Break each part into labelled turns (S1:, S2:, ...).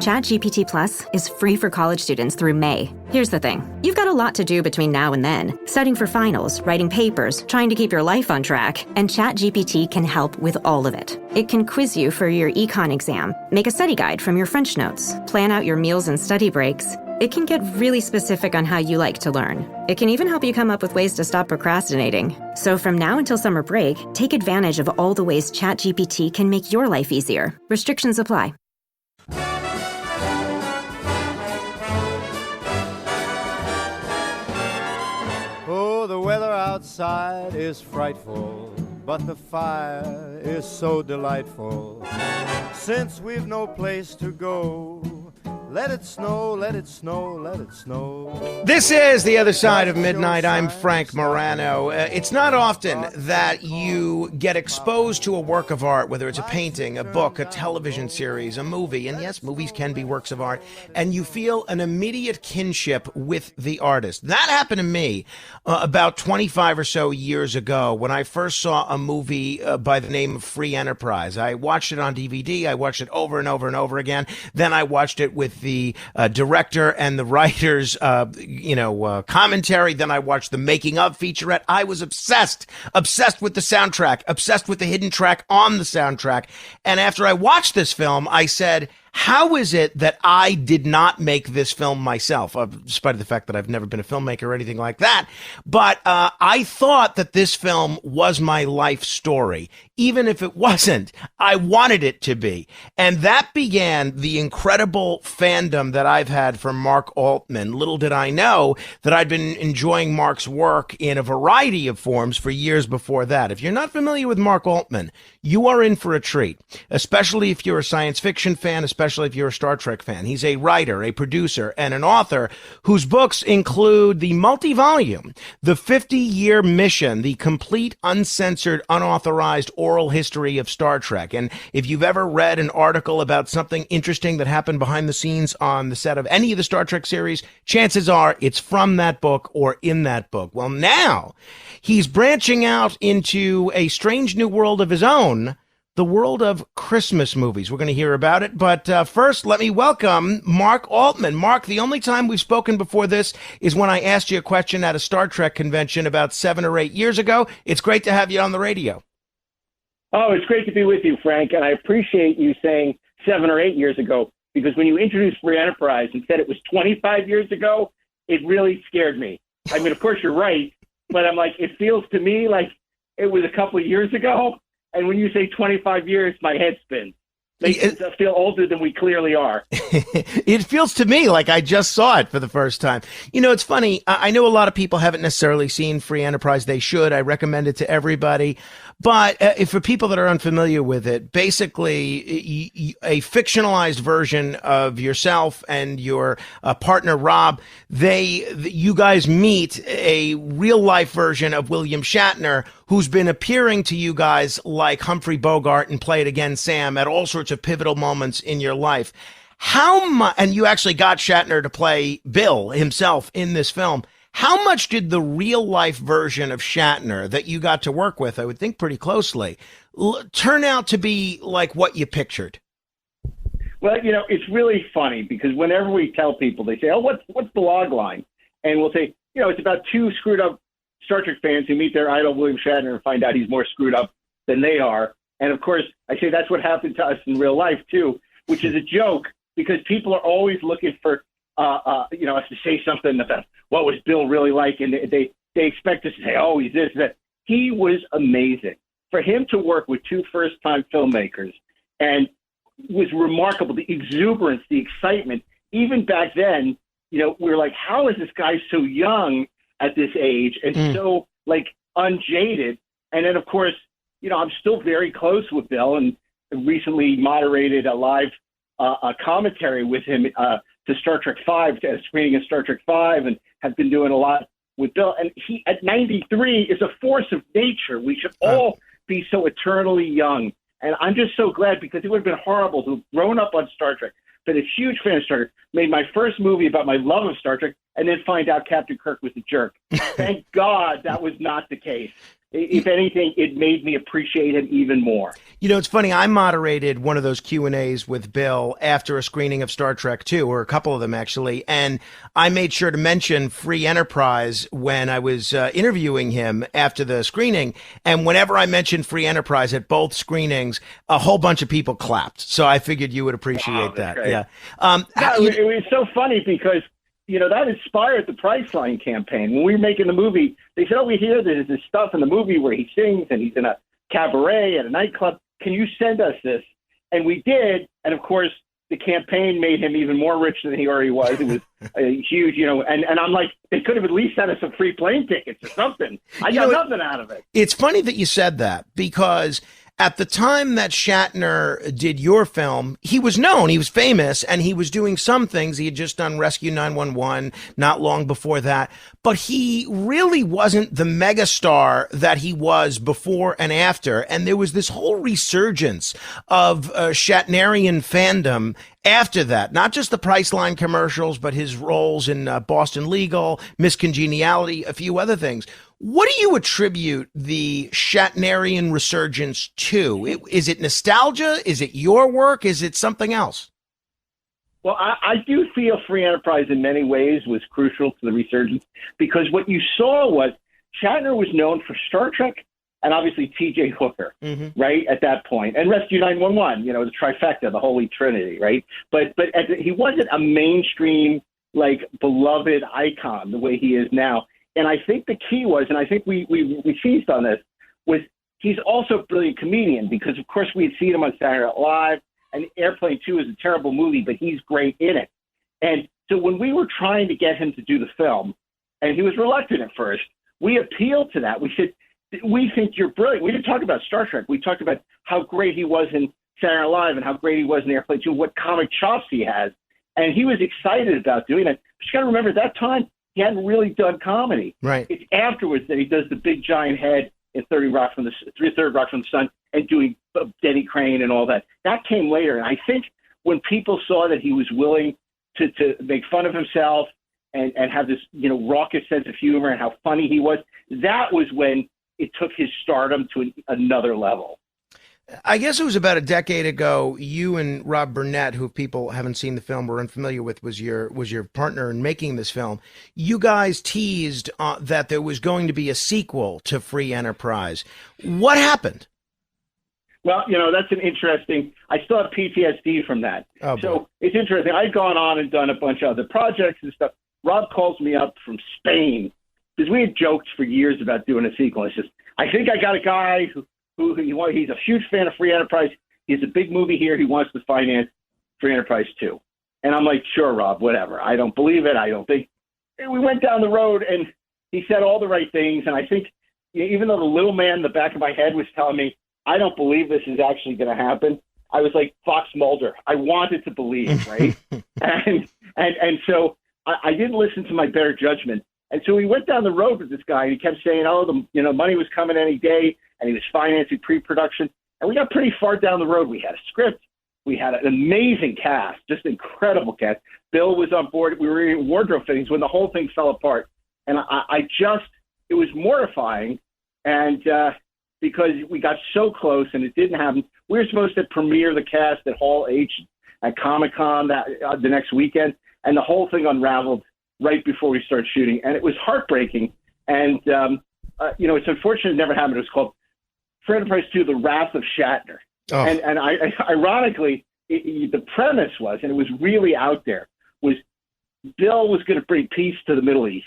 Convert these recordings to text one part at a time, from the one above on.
S1: ChatGPT Plus is free for college students through May. Here's the thing. You've got a lot to do between now and then. Studying for finals, writing papers, trying to keep your life on track. And ChatGPT can help with all of it. It can quiz you for your econ exam, make a study guide from your French notes, plan out your meals and study breaks. It can get really specific on how you like to learn. It can even help you come up with ways to stop procrastinating. So from now until summer break, take advantage of all the ways ChatGPT can make your life easier. Restrictions apply.
S2: Oh, the weather outside is frightful, but the fire is so delightful. Since we've no place to go, let it snow, let it snow, let it snow.
S3: This is The Other Side of Midnight. I'm Frank Morano. It's not often that you get exposed to a work of art, whether it's a painting, a book, a television series, a movie, and yes, movies can be works of art, and you feel an immediate kinship with the artist. That happened to me about 25 or so years ago when I first saw a movie by the name of Free Enterprise. I watched it on DVD. I watched it over and over and over again. Then I watched it with the director and the writer's, commentary. Then I watched the making of featurette. I was obsessed with the soundtrack, obsessed with the hidden track on the soundtrack. And after I watched this film, I said, how is it that I did not make this film myself, despite the fact that I've never been a filmmaker or anything like that? But I thought that this film was my life story. Even if it wasn't, I wanted it to be. And that began the incredible fandom that I've had for Mark Altman. Little did I know that I'd been enjoying Mark's work in a variety of forms for years before that. If you're not familiar with Mark Altman, you are in for a treat, especially if you're a science fiction fan, especially if you're a Star Trek fan. He's a writer, a producer, and an author whose books include the multi-volume, The 50-Year Mission, the complete, uncensored, unauthorized oral history of Star Trek. And if you've ever read an article about something interesting that happened behind the scenes on the set of any of the Star Trek series, chances are it's from that book or in that book. Well, now he's branching out into a strange new world of his own, the world of Christmas movies. We're going to hear about it. But first, let me welcome Mark Altman. Mark, the only time we've spoken before this is when I asked you a question at a Star Trek convention about 7 or 8 years ago. It's great to have you on the radio.
S4: Oh, it's great to be with you, Frank. And I appreciate you saying 7 or 8 years ago, because when you introduced Free Enterprise and said it was 25 years ago, it really scared me. I mean, of course, you're right. But I'm like, it feels to me like it was a couple of years ago. And when you say 25 years, my head spins. Makes us feel older than we clearly are.
S3: It feels to me like I just saw it for the first time. You know, it's funny. I know a lot of people haven't necessarily seen Free Enterprise. They should. I recommend it to everybody. But for people that are unfamiliar with it, basically a fictionalized version of yourself and your partner, Rob, you guys meet a real life version of William Shatner, who's been appearing to you guys like Humphrey Bogart and Play It Again, Sam, at all sorts of pivotal moments in your life. How much, and you actually got Shatner to play Bill himself in this film. How much did the real life version of Shatner that you got to work with, I would think pretty closely, turn out to be like what you pictured?
S4: Well, you know, it's really funny because whenever we tell people, they say, oh, what's the log line? And we'll say, you know, it's about two screwed up Star Trek fans who meet their idol, William Shatner, and find out he's more screwed up than they are. And of course, I say that's what happened to us in real life too, which is a joke because people are always looking for, us to say something about what was Bill really like. And they expect us to say, oh, he's this, that. He was amazing. For him to work with two first-time filmmakers and was remarkable, the exuberance, the excitement. Even back then, you know, we were like, how is this guy so young at this age and so, like, unjaded? And then, of course, you know, I'm still very close with Bill and recently moderated a live commentary with him to Star Trek V, to a screening of Star Trek V, and have been doing a lot with Bill. And he, at 93, is a force of nature. We should all be so eternally young. And I'm just so glad because it would have been horrible to have grown up on Star Trek, been a huge fan of Star Trek, made my first movie about my love of Star Trek, and then find out Captain Kirk was a jerk. Thank God that was not the case. If anything, it made me appreciate him even more.
S3: You know, it's funny. I moderated one of those Q&As with Bill after a screening of Star Trek II, or a couple of them actually, and I made sure to mention Free Enterprise when I was interviewing him after the screening. And whenever I mentioned Free Enterprise at both screenings, a whole bunch of people clapped. So I figured you would appreciate that.
S4: Great.
S3: Yeah.
S4: It was so funny because, you know, that inspired the Priceline campaign. When we were making the movie, they said, we hear there's this stuff in the movie where he sings and he's in a cabaret at a nightclub. Can you send us this? And we did. And, of course, the campaign made him even more rich than he already was. It was a huge, you know, and I'm like, they could have at least sent us some free plane tickets or something. I got nothing out of it.
S3: It's funny that you said that, because at the time that Shatner did your film, he was known, he was famous, and he was doing some things. He had just done Rescue 911 not long before that, but he really wasn't the megastar that he was before and after. And there was this whole resurgence of Shatnerian fandom after that, not just the Priceline commercials, but his roles in Boston Legal, Miss Congeniality, a few other things. What do you attribute the Shatnerian resurgence to? Is it nostalgia? Is it your work? Is it something else?
S4: Well, I do feel Free Enterprise in many ways was crucial to the resurgence, because what you saw was Shatner was known for Star Trek and obviously T.J. Hooker, right, at that point, and Rescue 911, you know, the trifecta, the Holy Trinity, right? But he wasn't a mainstream, like, beloved icon the way he is now. And I think the key was, and I think we seized on this, was he's also a brilliant comedian, because, of course, we had seen him on Saturday Night Live, and Airplane 2 is a terrible movie, but he's great in it. And so when we were trying to get him to do the film, and he was reluctant at first, we appealed to that. We said, we think you're brilliant. We didn't talk about Star Trek. We talked about how great he was in Saturday Night Live and how great he was in Airplane 2, what comic chops he has. And he was excited about doing it. But you got to remember, at that time, he hadn't really done comedy.
S3: Right.
S4: It's afterwards that he does the big giant head in Third Rock from the Sun and doing Denny Crane and all that. That came later. And I think when people saw that he was willing to make fun of himself and have this, you know, raucous sense of humor and how funny he was, that was when it took his stardom to another level.
S3: I guess it was about a decade ago, you and Rob Burnett, who people haven't seen the film or unfamiliar with, was your partner in making this film. You guys teased that there was going to be a sequel to Free Enterprise. What happened?
S4: Well, you know, that's an interesting, I still have PTSD from that.
S3: Oh,
S4: so it's interesting. I'd gone on and done a bunch of other projects and stuff. Rob calls me up from Spain, because we had joked for years about doing a sequel. It's just, I think I got a guy who he's a huge fan of Free Enterprise. He's a big movie here. He wants to finance Free Enterprise 2. And I'm like, sure, Rob, whatever. I don't believe it. I don't think. And we went down the road, and he said all the right things. And I think, even though the little man in the back of my head was telling me, I don't believe this is actually going to happen, I was like Fox Mulder. I wanted to believe, right? and so I didn't listen to my better judgment. And so we went down the road with this guy, and he kept saying, the money was coming any day, and he was financing pre-production. And we got pretty far down the road. We had a script. We had an amazing cast, just incredible cast. Bill was on board. We were in wardrobe fittings when the whole thing fell apart. And it was mortifying. And because we got so close and it didn't happen, we were supposed to premiere the cast at Hall H at Comic-Con the next weekend. And the whole thing unraveled right before we started shooting. And it was heartbreaking. And, it's unfortunate it never happened. It was called Free Enterprise 2, The Wrath of Shatner. Oh. And ironically, the premise was, and it was really out there, was Bill was going to bring peace to the Middle East.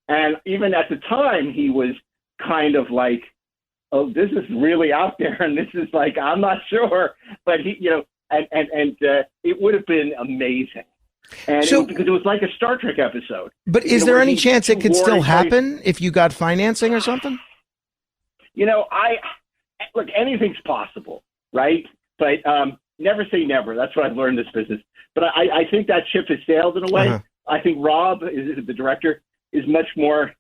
S4: And even at the time, he was kind of like, oh, this is really out there. And this is like, I'm not sure. But it would have been amazing. And because it was like a Star Trek episode.
S3: But is there any chance it could still happen if you got financing or something?
S4: Look, anything's possible, right? But never say never. That's what I've learned in this business. But I think that ship has sailed in a way. Uh-huh. I think Rob, the director, is much more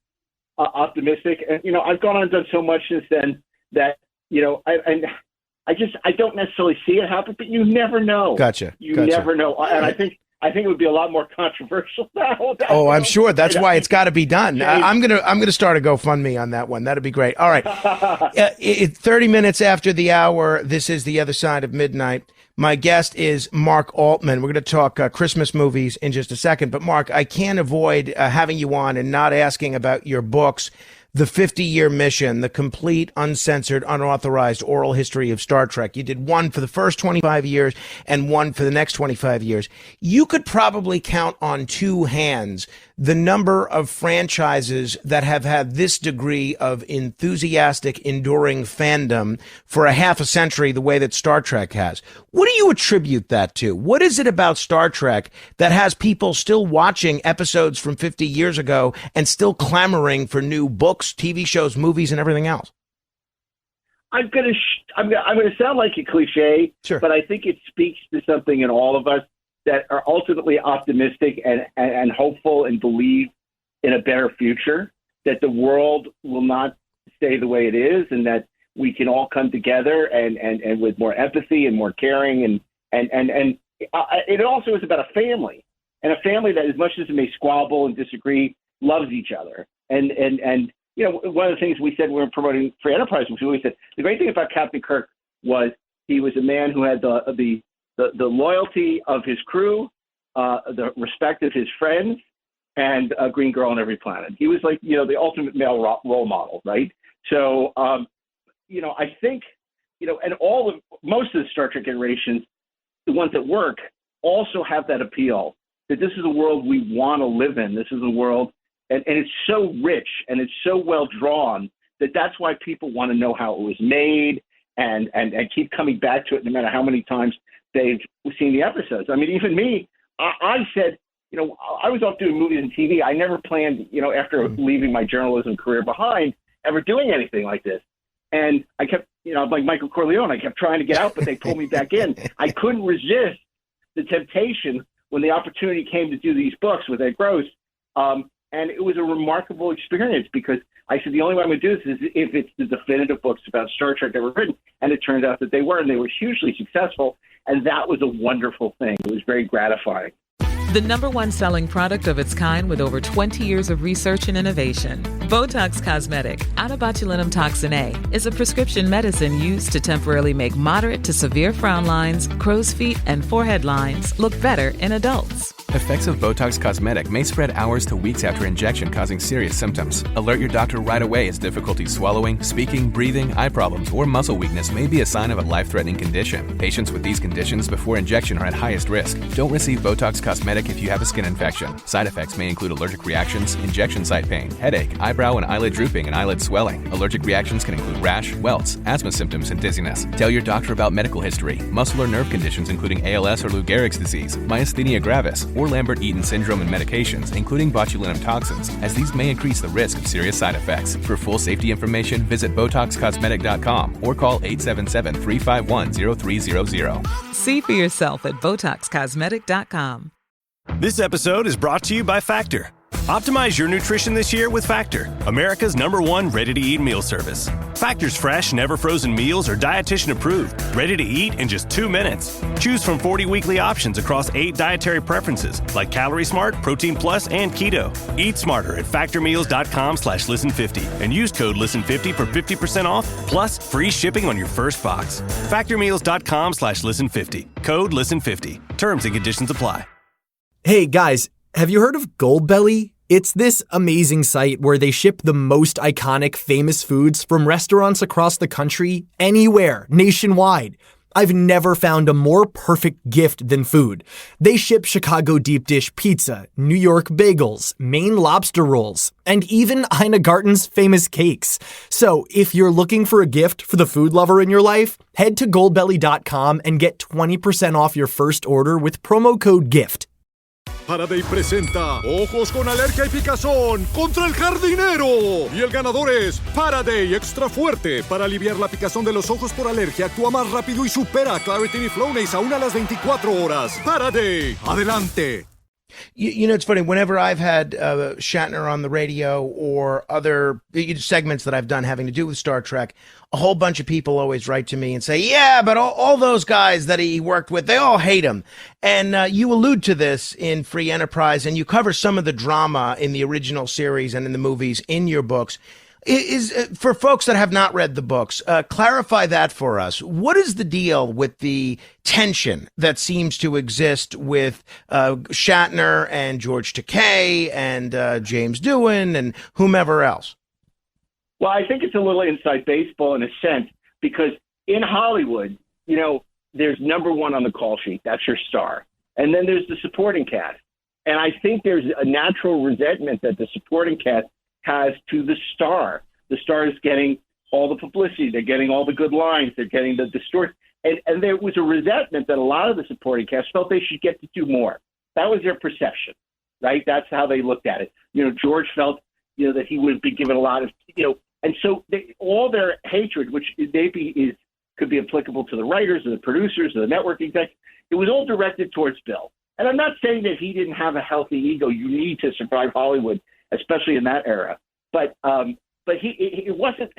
S4: optimistic. And, I've gone on and done so much since then that, I don't necessarily see it happen, but you never know.
S3: Gotcha.
S4: You never know. And I think I think it would be a lot more controversial now.
S3: Oh, I'm sure. That's why it's got to be done. I'm gonna start a GoFundMe on that one. That'd be great. All right. 30 minutes after the hour, this is The Other Side of Midnight. My guest is Mark Altman. We're going to talk Christmas movies in just a second. But, Mark, I can't avoid having you on and not asking about your books, The 50-Year Mission, The Complete, Uncensored, Unauthorized Oral History of Star Trek. You did one for the first 25 years and one for the next 25 years. You could probably count on two hands the number of franchises that have had this degree of enthusiastic, enduring fandom for a half a century the way that Star Trek has. What do you attribute that to? What is it about Star Trek that has people still watching episodes from 50 years ago and still clamoring for new books, TV shows, movies, and everything else?
S4: I'm gonna sound like a cliche,
S3: sure,
S4: but I think it speaks to something in all of us that are ultimately optimistic and hopeful and believe in a better future, that the world will not stay the way it is, and that we can all come together and with more empathy and more caring. And it also is about a family, and a family that, as much as it may squabble and disagree, loves each other. And you know, one of the things we said when we were promoting Free Enterprise was we always said the great thing about Captain Kirk was he was a man who had the loyalty of his crew, the respect of his friends, and a green girl on every planet. He was like, you know, the ultimate male role model, right? So, you know, I think, you know, and most of the Star Trek iterations, the ones that work, also have that appeal that this is a world we want to live in. This is a world, and it's so rich and it's so well drawn that's why people want to know how it was made and keep coming back to it no matter how many times they've seen the episodes. I mean, even me, I said, you know, I was off doing movies and TV. I never planned, you know, after leaving my journalism career behind, ever doing anything like this. And I kept, you know, like Michael Corleone, I kept trying to get out, but they pulled me back in. I couldn't resist the temptation when the opportunity came to do these books with Ed Gross. And it was a remarkable experience because I said, the only way I'm going to do this is if it's the definitive books about Star Trek that were written. And it turned out that they were, and they were hugely successful. And that was a wonderful thing. It was very gratifying.
S5: The #1 selling product of its kind with over 20 years of research and innovation. Botox Cosmetic, onabotulinum toxin A, is a prescription medicine used to temporarily make moderate to severe frown lines, crow's feet, and forehead lines look better in adults.
S6: Effects of Botox Cosmetic may spread hours to weeks after injection, causing serious symptoms. Alert your doctor right away as difficulty swallowing, speaking, breathing, eye problems, or muscle weakness may be a sign of a life-threatening condition. Patients with these conditions before injection are at highest risk. Don't receive Botox Cosmetic if you have a skin infection. Side effects may include allergic reactions, injection site pain, headache, eyebrow and eyelid drooping, and eyelid swelling. Allergic reactions can include rash, welts, asthma symptoms, and dizziness. Tell your doctor about medical history, muscle or nerve conditions including ALS or Lou Gehrig's disease, myasthenia gravis, or Lambert-Eaton syndrome, and medications, including botulinum toxins, as these may increase the risk of serious side effects. For full safety information, visit BotoxCosmetic.com or call 877-351-0300.
S5: See for yourself at BotoxCosmetic.com.
S7: This episode is brought to you by Factor. Optimize your nutrition this year with Factor, America's #1 ready-to-eat meal service. Factor's fresh, never-frozen meals are dietitian approved, ready to eat in just 2 minutes. Choose from 40 weekly options across 8 dietary preferences like Calorie Smart, Protein Plus, and Keto. Eat smarter at factormeals.com/listen50 and use code listen50 for 50% off plus free shipping on your first box. Factormeals.com/listen50. Code listen50. Terms and conditions apply.
S8: Hey guys, have you heard of Goldbelly? It's this amazing site where they ship the most iconic famous foods from restaurants across the country, anywhere, nationwide. I've never found a more perfect gift than food. They ship Chicago deep dish pizza, New York bagels, Maine lobster rolls, and even Ina Garten's famous cakes. So if you're looking for a gift for the food lover in your life, head to goldbelly.com and get 20% off your first order with promo code GIFT.
S9: Faraday presenta Ojos con Alergia y Picazón contra el jardinero. Y el ganador es Faraday Extra Fuerte. Para aliviar la picazón de los ojos por alergia, actúa más rápido y supera a Claritin y Flonase aún a las 24 horas. Faraday, adelante.
S3: You know, it's funny. Whenever I've had Shatner on the radio or other segments that I've done having to do with Star Trek, a whole bunch of people always write to me and say, yeah, but all those guys that he worked with, they all hate him. And you allude to this in Free Enterprise, and you cover some of the drama in the original series and in the movies in your books. Is for folks that have not read the books, clarify that for us. What is the deal with the tension that seems to exist with Shatner and George Takei and James Doohan and whomever else?
S4: Well, I think it's a little inside baseball in a sense, because in Hollywood, you know, there's number one on the call sheet. That's your star. And then there's the supporting cast. And I think there's a natural resentment that the supporting cast has to the star. The star is getting all the publicity. They're getting all the good lines. They're getting the story. And there was a resentment that a lot of the supporting cast felt they should get to do more. That was their perception, right? That's how they looked at it. You know, George felt, you know, that he would be given a lot of, you know, and so all their hatred, which maybe could be applicable to the writers or the producers or the network execs, it was all directed towards Bill. And I'm not saying that he didn't have a healthy ego. You need to survive Hollywood, especially in that era. But it wasn't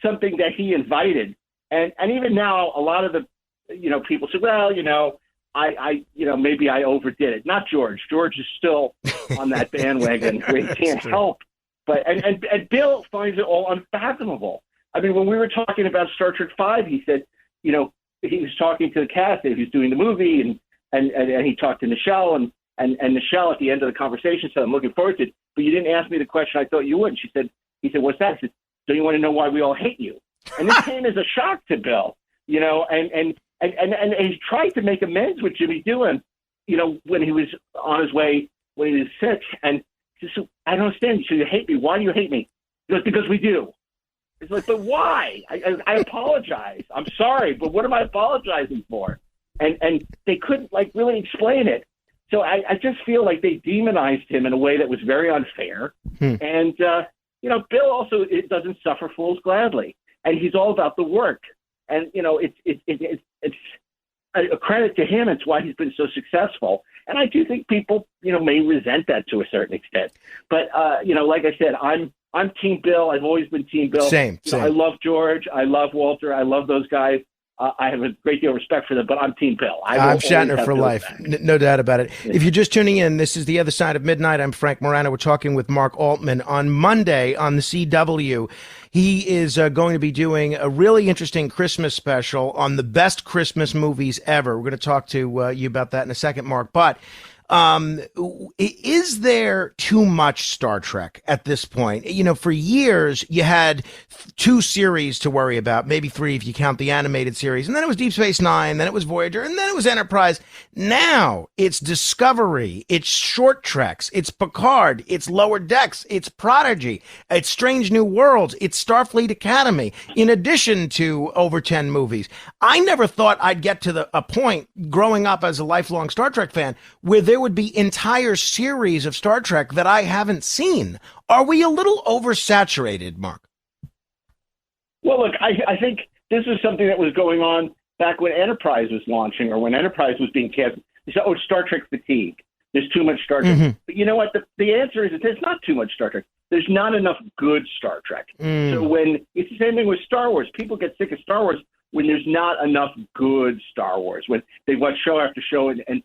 S4: something that he invited. And even now, a lot of the, you know, people say, well, you know, I maybe I overdid it. Not George. George is still on that bandwagon where he can't help. But and Bill finds it all unfathomable. I mean, when we were talking about Star Trek V, he said, you know, he was talking to the cast that he was doing the movie, and he talked to Nichelle, and Nichelle at the end of the conversation said, I'm looking forward to it, but you didn't ask me the question I thought you would. He said, what's that? I said, don't you want to know why we all hate you? And this came as a shock to Bill, you know, and he tried to make amends with Jimmy Doohan, you know, when he was on his way, when he was sick. And he said, I don't understand. So you hate me. Why do you hate me? He goes, because we do. It's like, but why? I apologize. I'm sorry, but what am I apologizing for? And they couldn't like really explain it. So I just feel like they demonized him in a way that was very unfair. And, you know, Bill also doesn't suffer fools gladly. And he's all about the work. And, you know, it's a credit to him. It's why he's been so successful. And I do think people, you know, may resent that to a certain extent. But, you know, like I said, I'm Team Bill. I've always been Team Bill.
S3: Same.
S4: You know, I love George. I love Walter. I love those guys. I have a great deal of respect for them, but I'm Team Bill.
S3: I'm Shatner for life. No doubt about it. If you're just tuning in, this is The Other Side of Midnight. I'm Frank Morano. We're talking with Mark Altman. On Monday on the CW, he is going to be doing a really interesting Christmas special on the best Christmas movies ever. We're going to talk to you about that in a second, Mark. But is there too much Star Trek at this point? You know, for years you had 2 series to worry about, maybe 3 if you count the animated series, and then it was Deep Space Nine, then it was Voyager, and then it was Enterprise. Now it's Discovery, it's Short Treks, it's Picard, it's Lower Decks, it's Prodigy, it's Strange New Worlds, it's Starfleet Academy, in addition to over 10 movies. I never thought I'd get to a point growing up as a lifelong Star Trek fan where there would be entire series of Star Trek that I haven't seen. Are we a little oversaturated, Mark?
S4: Well, look, I think this is something that was going on back when Enterprise was launching or when Enterprise was being cast. You said, oh, Star Trek fatigue. There's too much Star Trek. Mm-hmm. But you know what? The answer is that there's not too much Star Trek. There's not enough good Star Trek. So when it's the same thing with Star Wars, people get sick of Star Wars when there's not enough good Star Wars, when they watch show after show and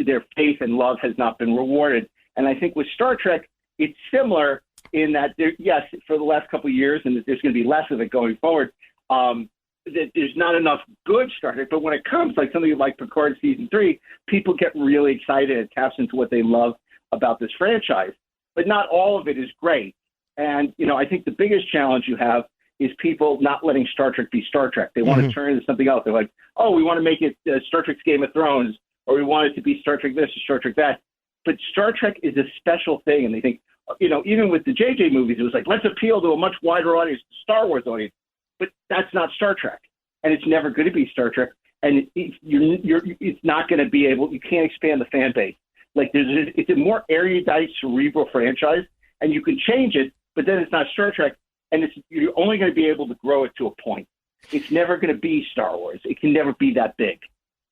S4: their faith and love has not been rewarded. And I think with Star Trek, it's similar in that, yes, for the last couple of years, and there's going to be less of it going forward, that there's not enough good Star Trek. But when it comes, like something like Picard Season 3, people get really excited. It taps into what they love about this franchise. But not all of it is great. And, you know, I think the biggest challenge you have is people not letting Star Trek be Star Trek. They want to turn into something else. They're like, oh, we want to make it Star Trek's Game of Thrones, or we want it to be Star Trek this or Star Trek that. But Star Trek is a special thing. And they think, you know, even with the JJ movies, it was like, let's appeal to a much wider audience, the Star Wars audience. But that's not Star Trek. And it's never going to be Star Trek. And it's not going to be able, you can't expand the fan base. Like it's a more erudite, cerebral franchise, and you can change it, but then it's not Star Trek. And you're only going to be able to grow it to a point. It's never going to be Star Wars. It can never be that big.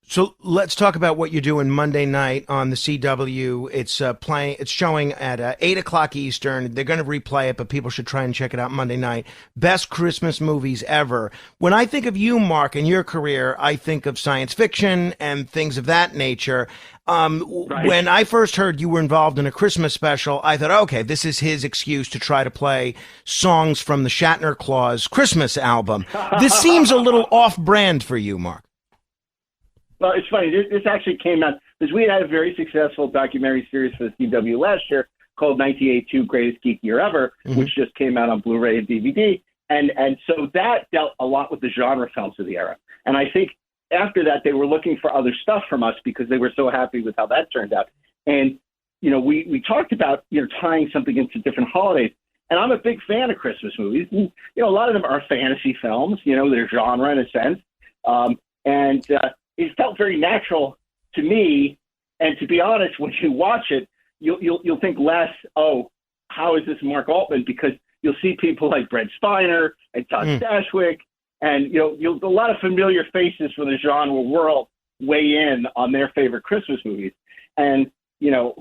S3: So let's talk about what you're doing Monday night on the CW. It's showing at 8 o'clock Eastern. They're going to replay it, but people should try and check it out Monday night. Best Christmas movies ever. When I think of you, Mark, and your career, I think of science fiction and things of that nature.
S4: Right.
S3: When I first heard you were involved in a Christmas special, I thought, okay, this is his excuse to try to play songs from the Shatner Claus Christmas album. This seems a little off-brand for you, Mark.
S4: Well, it's funny. This actually came out because we had a very successful documentary series for the CW last year called 1982 Greatest Geek Year Ever, which just came out on Blu-ray and DVD. And so that dealt a lot with the genre films of the era. And I think after that, they were looking for other stuff from us because they were so happy with how that turned out. And, we talked about, tying something into different holidays. And I'm a big fan of Christmas movies. And, a lot of them are fantasy films, they're genre in a sense. It felt very natural to me, and to be honest, when you watch it, you'll think less, oh, how is this Mark Altman? Because you'll see people like Brent Spiner and Todd Stashwick, and a lot of familiar faces from the genre world weigh in on their favorite Christmas movies. And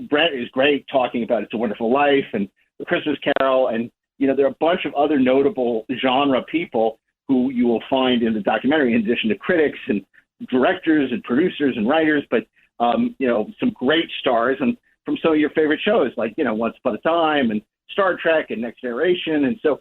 S4: Brent is great talking about It's a Wonderful Life and The Christmas Carol, and there are a bunch of other notable genre people who you will find in the documentary, in addition to critics and directors and producers and writers, but some great stars and from some of your favorite shows like Once Upon a Time and Star Trek and Next Generation. And so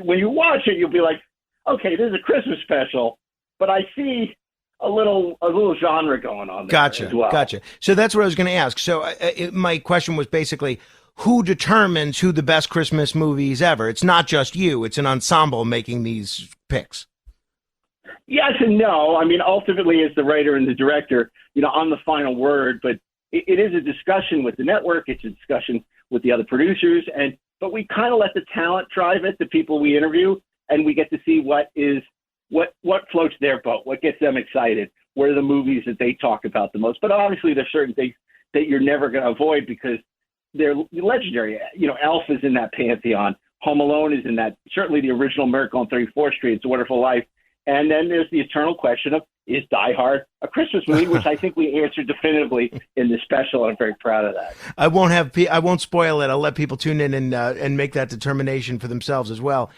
S4: when you watch it, you'll be like, okay, this is a Christmas special, but I see a little genre going on there as well.
S3: Gotcha. So that's what I was going to ask. So my question was basically, who determines who the best Christmas movies ever? It's not just you; it's an ensemble making these picks.
S4: Yes and no. I mean, ultimately, as the writer and the director, I'm the final word, but it is a discussion with the network. It's a discussion with the other producers, but we kind of let the talent drive it, the people we interview, and we get to see what floats their boat, what gets them excited, what are the movies that they talk about the most. But obviously, there's certain things that you're never going to avoid because they're legendary. Elf is in that pantheon. Home Alone is in that. Certainly, the original Miracle on 34th Street. It's a Wonderful Life. And then there's the eternal question of, is Die Hard a Christmas movie, which I think we answered definitively in this special. I'm very proud of that.
S3: I won't spoil it. I'll let people tune in and make that determination for themselves as well.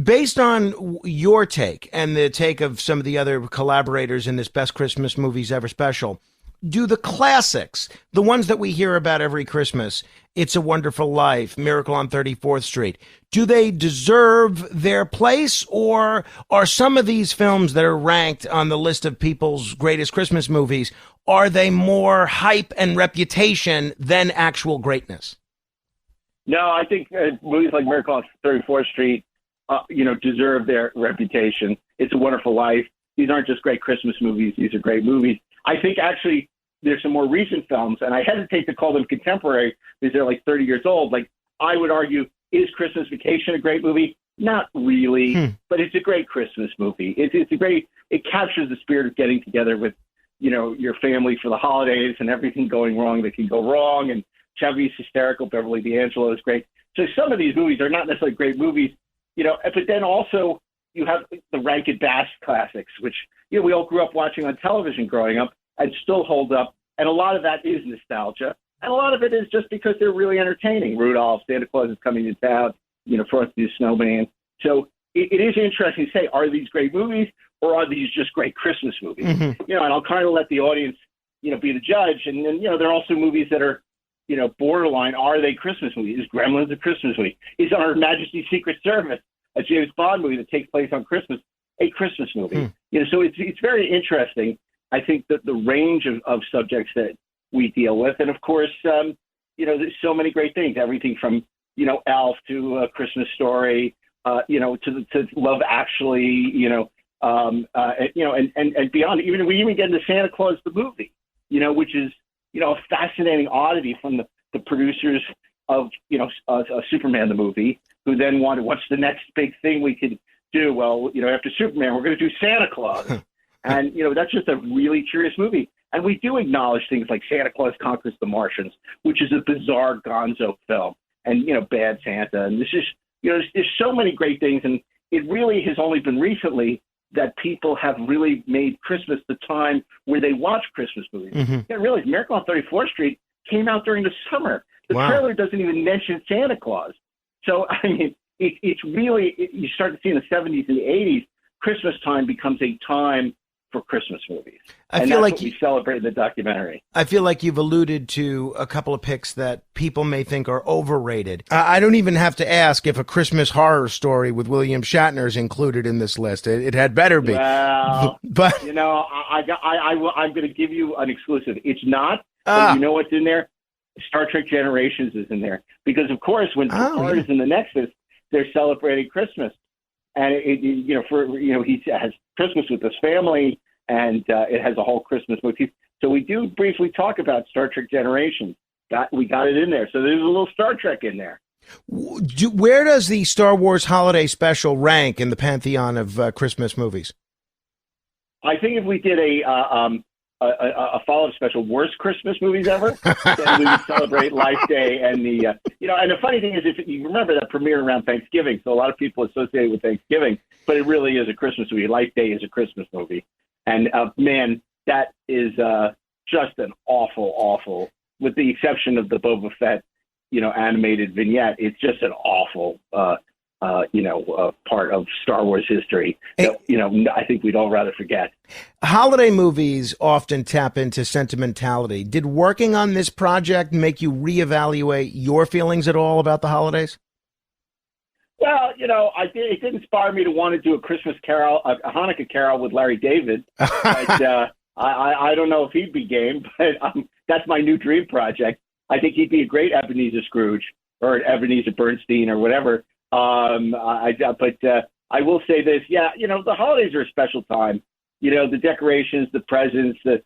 S3: Based on your take and the take of some of the other collaborators in this Best Christmas Movies Ever special, do the classics, the ones that we hear about every Christmas, It's a Wonderful Life, Miracle on 34th Street, do they deserve their place, or are some of these films that are ranked on the list of people's greatest Christmas movies, are they more hype and reputation than actual greatness?
S4: No, I think movies like Miracle on 34th Street, deserve their reputation. It's a Wonderful Life. These aren't just great Christmas movies. These are great movies. I think actually there's some more recent films, and I hesitate to call them contemporary because they're like 30 years old. Like, I would argue, is Christmas Vacation a great movie? Not really, but it's a great Christmas movie. It captures the spirit of getting together with, your family for the holidays and everything going wrong that can go wrong. And Chevy's hysterical. Beverly D'Angelo is great. So some of these movies are not necessarily great movies, but then also you have the Rankin Bass classics, which, we all grew up watching on television growing up and still hold up. And a lot of that is nostalgia. And a lot of it is just because they're really entertaining. Rudolph, Santa Claus is Coming to Town, Frosty the Snowman. So it is interesting to say, are these great movies or are these just great Christmas movies? And I'll kind of let the audience, be the judge. And then, there are also movies that are, borderline. Are they Christmas movies? Is Gremlins a Christmas movie? Is Her Majesty's Secret Service, a James Bond movie that takes place on Christmas, a Christmas movie? So it's very interesting. I think that the range of subjects that we deal with, and of course, there's so many great things. Everything from Elf to A Christmas Story, to Love Actually, and beyond. We even get into Santa Claus the movie, which is a fascinating oddity from the producers of Superman the movie, who then wanted, what's the next big thing we could do? Well, after Superman, we're going to do Santa Claus. And, that's just a really curious movie. And we do acknowledge things like Santa Claus Conquers the Martians, which is a bizarre gonzo film, and, Bad Santa. And this is, there's so many great things. And it really has only been recently that people have really made Christmas the time where they watch Christmas movies. You gotta realize Miracle on 34th Street came out during the summer. The trailer doesn't even mention Santa Claus. So, I mean, it's really, you start to see in the 70s and the 80s, Christmas time becomes a time for Christmas movies. And that's what we celebrate in the documentary.
S3: I feel like you've alluded to a couple of picks that people may think are overrated. I don't even have to ask if A Christmas Horror Story with William Shatner is included in this list. It had better be.
S4: Well,
S3: but
S4: you know, I'm going to give you an exclusive. It's not, but you know what's in there? Star Trek Generations is in there. Because, of course, when Picard is in the Nexus, they're celebrating Christmas. And, he has Christmas with his family, and it has a whole Christmas motif. So we do briefly talk about Star Trek Generations. We got it in there. So there's a little Star Trek in there.
S3: Where does the Star Wars Holiday Special rank in the pantheon of Christmas movies?
S4: I think if we did a follow-up special, worst Christmas movies ever, then we would celebrate Life Day and and the funny thing is, if you remember, that premiered around Thanksgiving, so a lot of people associate it with Thanksgiving, but it really is a Christmas movie. Life Day is a Christmas movie. And man, that is just an awful, with the exception of the Boba Fett, animated vignette, it's just an awful, part of Star Wars history that, I think we'd all rather forget.
S3: Holiday movies often tap into sentimentality. Did working on this project make you reevaluate your feelings at all about the holidays?
S4: Well, it did inspire me to want to do a Christmas carol, a Hanukkah carol with Larry David. But I don't know if he'd be game, but that's my new dream project. I think he'd be a great Ebenezer Scrooge or Ebenezer Bernstein or whatever. But I will say this, the holidays are a special time. The decorations, the presents, the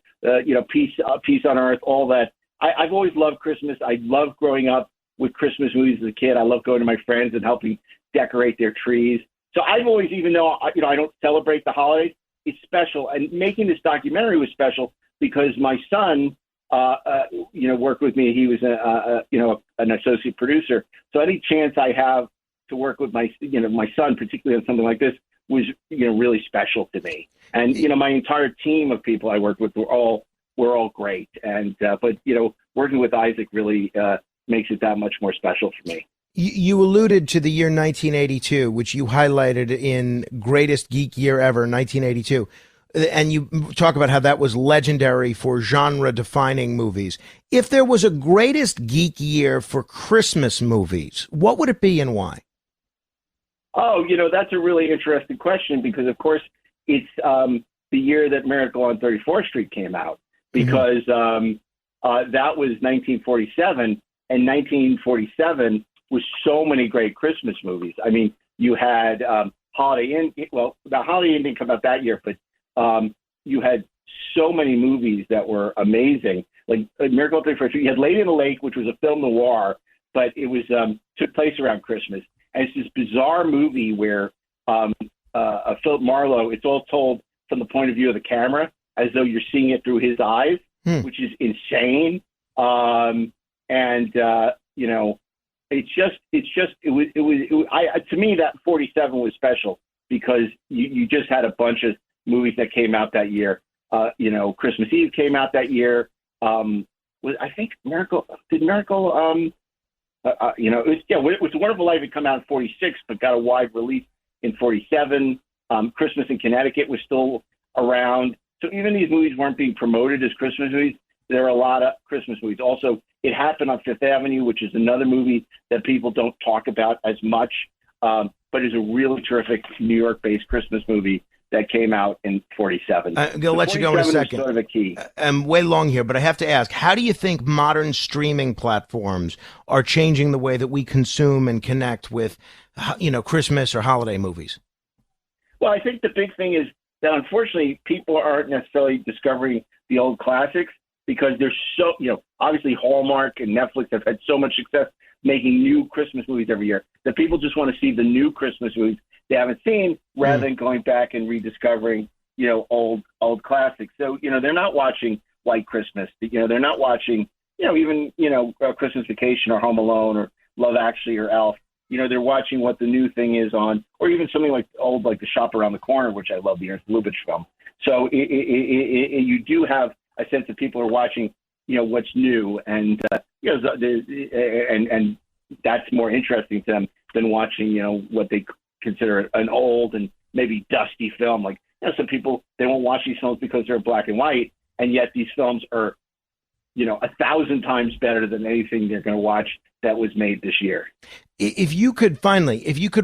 S4: peace on earth, all that. I've always loved Christmas. I loved growing up with Christmas movies as a kid. I love going to my friends and helping decorate their trees. So I've always, even though I don't celebrate the holidays, it's special. And making this documentary was special because my son, worked with me. He was an associate producer. So any chance I have to work with my son, particularly on something like this, was really special to me. And my entire team of people I worked with were all great. And but working with Isaac really makes it that much more special for me.
S3: You alluded to the year 1982, which you highlighted in Greatest Geek Year Ever, 1982. And you talk about how that was legendary for genre-defining movies. If there was a Greatest Geek Year for Christmas movies, what would it be and why?
S4: Oh, that's a really interesting question because, of course, it's the year that Miracle on 34th Street came out because that was 1947, and 1947 was so many great Christmas movies. I mean, you had Holiday Inn. Well, the Holiday Inn didn't come out that year, but you had so many movies that were amazing. Like Miracle on 34th Street. You had Lady in the Lake, which was a film noir, but it was took place around Christmas. And it's this bizarre movie where Philip Marlowe, it's all told from the point of view of the camera, as though you're seeing it through his eyes, which is insane. To me, that 47 was special because you just had a bunch of movies that came out that year. Christmas Eve came out that year. I think Miracle, it was A Wonderful Life had come out in 46, but got a wide release in 47. Christmas in Connecticut was still around. So even these movies weren't being promoted as Christmas movies. There are a lot of Christmas movies. Also, It Happened on Fifth Avenue, which is another movie that people don't talk about as much, but is a really terrific New York-based Christmas movie that came out in 47.
S3: I'm going to let you go in a second.
S4: Sort of a key.
S3: I'm way long here, but I have to ask, how do you think modern streaming platforms are changing the way that we consume and connect with, Christmas or holiday movies?
S4: Well, I think the big thing is that unfortunately people aren't necessarily discovering the old classics because there's so, obviously Hallmark and Netflix have had so much success making new Christmas movies every year that people just want to see the new Christmas movies they haven't seen rather than going back and rediscovering, old classics. So, they're not watching White Christmas. They're not watching, Christmas Vacation or Home Alone or Love Actually or Elf. they're watching what the new thing is on, or even something like The Shop Around the Corner, which I love, the Ernst Lubitsch film. So you do have a sense that people are watching, what's new, and and that's more interesting to them than watching, what they consider an old and maybe dusty film. Like, some people, they won't watch these films because they're black and white, and yet these films are, 1,000 times better than anything they're going to watch that was made this year.
S3: If you could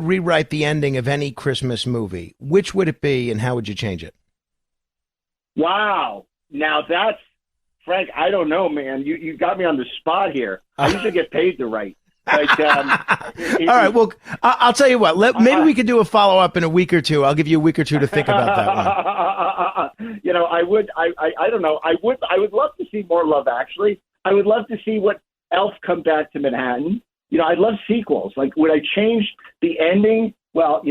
S3: rewrite the ending of any Christmas movie, which would it be and how would you change it?
S4: Wow. Now that's, Frank, I don't know, man. You got me on the spot here. I usually get paid to write. But,
S3: all right. Well, I'll tell you what. Maybe we could do a follow-up in a week or two. I'll give you a week or two to think about that one.
S4: I don't know. I would love to see more Love Actually. I would love to see what Elf Come Back to Manhattan. I'd love sequels. Like, would I change the ending? Well,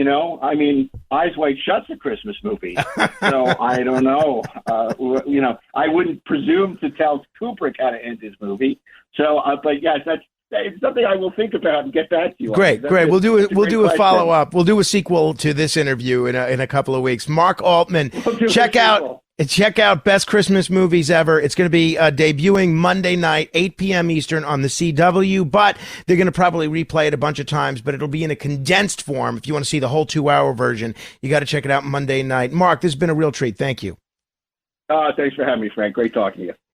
S4: Eyes Wide Shut's a Christmas movie. So I don't know. I wouldn't presume to tell Kubrick how to end his movie. So, but yes, it's something I will think about and get back to you.
S3: Great. We'll do a follow up. We'll do a sequel to this interview in a couple of weeks. Mark Altman, check out Best Christmas Movies Ever. It's going to be debuting Monday night, 8 p.m. Eastern on the CW, but they're going to probably replay it a bunch of times, but it'll be in a condensed form. If you want to see the whole 2-hour version, you got to check it out Monday night. Mark, this has been a real treat. Thank you.
S4: Thanks for having me, Frank. Great talking to you.